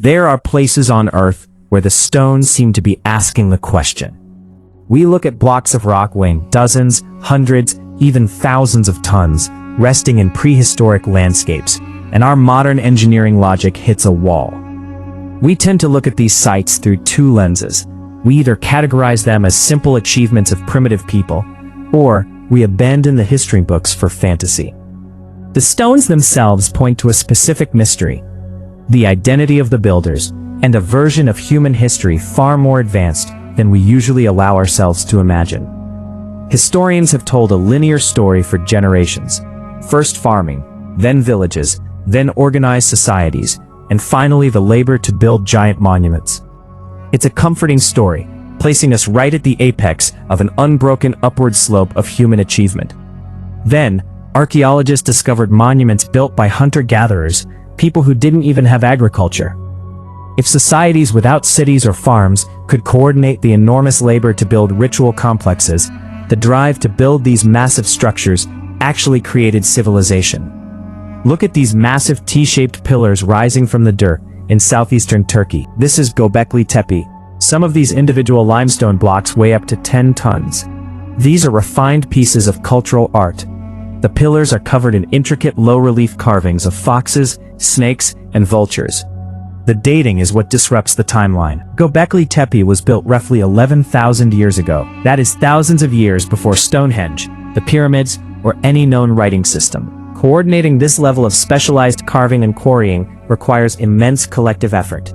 There are places on Earth where the stones seem to be asking the question. We look at blocks of rock weighing dozens, hundreds, even thousands of tons, resting in prehistoric landscapes, and our modern engineering logic hits a wall. We tend to look at these sites through two lenses. We either categorize them as simple achievements of primitive people, or we abandon the history books for fantasy. The stones themselves point to a specific mystery, the identity of the builders, and a version of human history far more advanced than we usually allow ourselves to imagine. Historians have told a linear story for generations. First farming, then villages, then organized societies, and finally the labor to build giant monuments. It's a comforting story, placing us right at the apex of an unbroken upward slope of human achievement. Then, archaeologists discovered monuments built by hunter-gatherers, people who didn't even have agriculture. If societies without cities or farms could coordinate the enormous labor to build ritual complexes, the drive to build these massive structures actually created civilization. Look at these massive T-shaped pillars rising from the dirt in southeastern Turkey. This is Göbekli Tepe. Some of these individual limestone blocks weigh up to 10 tons. These are refined pieces of cultural art. The pillars are covered in intricate low-relief carvings of foxes, snakes, and vultures. The dating is what disrupts the timeline. Göbekli Tepe was built roughly 11,000 years ago. That is thousands of years before Stonehenge, the pyramids, or any known writing system. Coordinating this level of specialized carving and quarrying requires immense collective effort.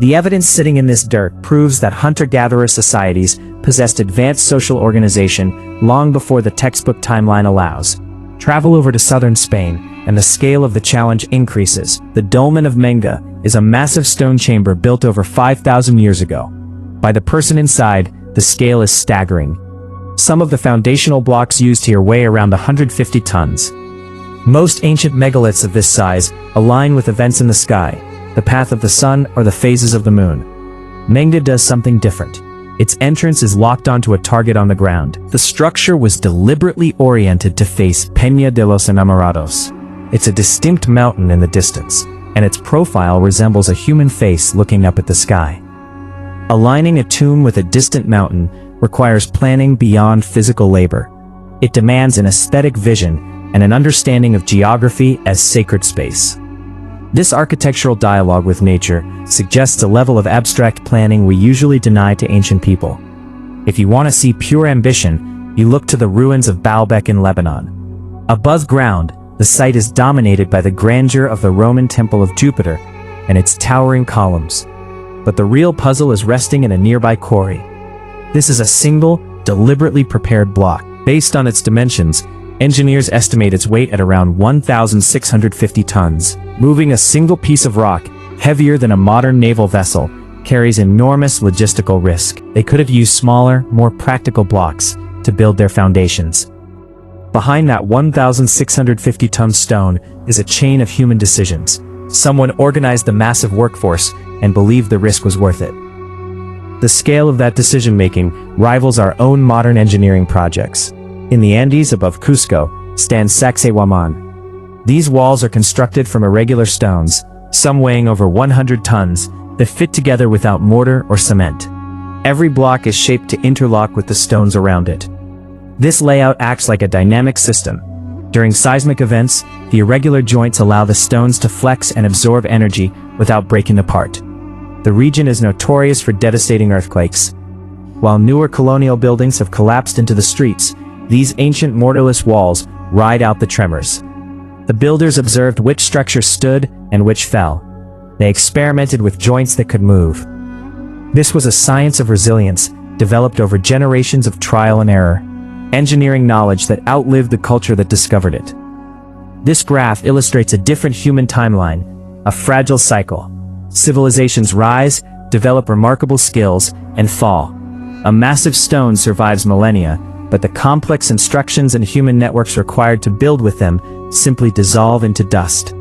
The evidence sitting in this dirt proves that hunter-gatherer societies possessed advanced social organization long before the textbook timeline allows. Travel over to southern Spain, and the scale of the challenge increases. The dolmen of Menga is a massive stone chamber built over 5,000 years ago. By the person inside, the scale is staggering. Some of the foundational blocks used here weigh around 150 tons. Most ancient megaliths of this size align with events in the sky, the path of the sun or the phases of the moon. Menga does something different. Its entrance is locked onto a target on the ground. The structure was deliberately oriented to face Peña de los Enamorados. It's a distinct mountain in the distance, and its profile resembles a human face looking up at the sky. Aligning a tomb with a distant mountain requires planning beyond physical labor. It demands an aesthetic vision and an understanding of geography as sacred space. This architectural dialogue with nature suggests a level of abstract planning we usually deny to ancient people. If you want to see pure ambition, you look to the ruins of Baalbek in Lebanon. Above ground, the site is dominated by the grandeur of the Roman Temple of Jupiter and its towering columns. But the real puzzle is resting in a nearby quarry. This is a single, deliberately prepared block. Based on its dimensions, engineers estimate its weight at around 1,650 tons. Moving a single piece of rock, heavier than a modern naval vessel, carries enormous logistical risk. They could have used smaller, more practical blocks to build their foundations. Behind that 1,650-ton stone is a chain of human decisions. Someone organized the massive workforce and believed the risk was worth it. The scale of that decision-making rivals our own modern engineering projects. In the Andes above Cusco stands Sacsayhuaman. These walls are constructed from irregular stones, some weighing over 100 tons, that fit together without mortar or cement. Every block is shaped to interlock with the stones around it. This layout acts like a dynamic system. During seismic events, the irregular joints allow the stones to flex and absorb energy without breaking apart. The region is notorious for devastating earthquakes. While newer colonial buildings have collapsed into the streets, these ancient mortarless walls ride out the tremors. The builders observed which structures stood and which fell. They experimented with joints that could move. This was a science of resilience, developed over generations of trial and error. Engineering knowledge that outlived the culture that discovered it. This graph illustrates a different human timeline, a fragile cycle. Civilizations rise, develop remarkable skills, and fall. A massive stone survives millennia, but the complex instructions and human networks required to build with them simply dissolve into dust.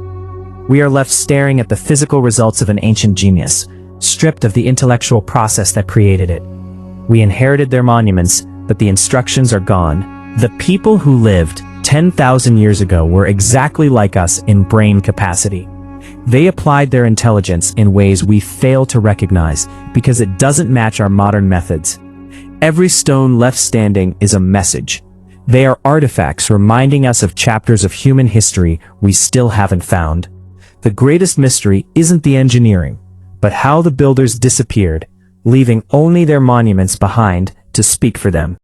We are left staring at the physical results of an ancient genius, stripped of the intellectual process that created it. We inherited their monuments, but the instructions are gone. The people who lived 10,000 years ago were exactly like us in brain capacity. They applied their intelligence in ways we fail to recognize because it doesn't match our modern methods. Every stone left standing is a message. They are artifacts reminding us of chapters of human history we still haven't found. The greatest mystery isn't the engineering, but how the builders disappeared, leaving only their monuments behind to speak for them.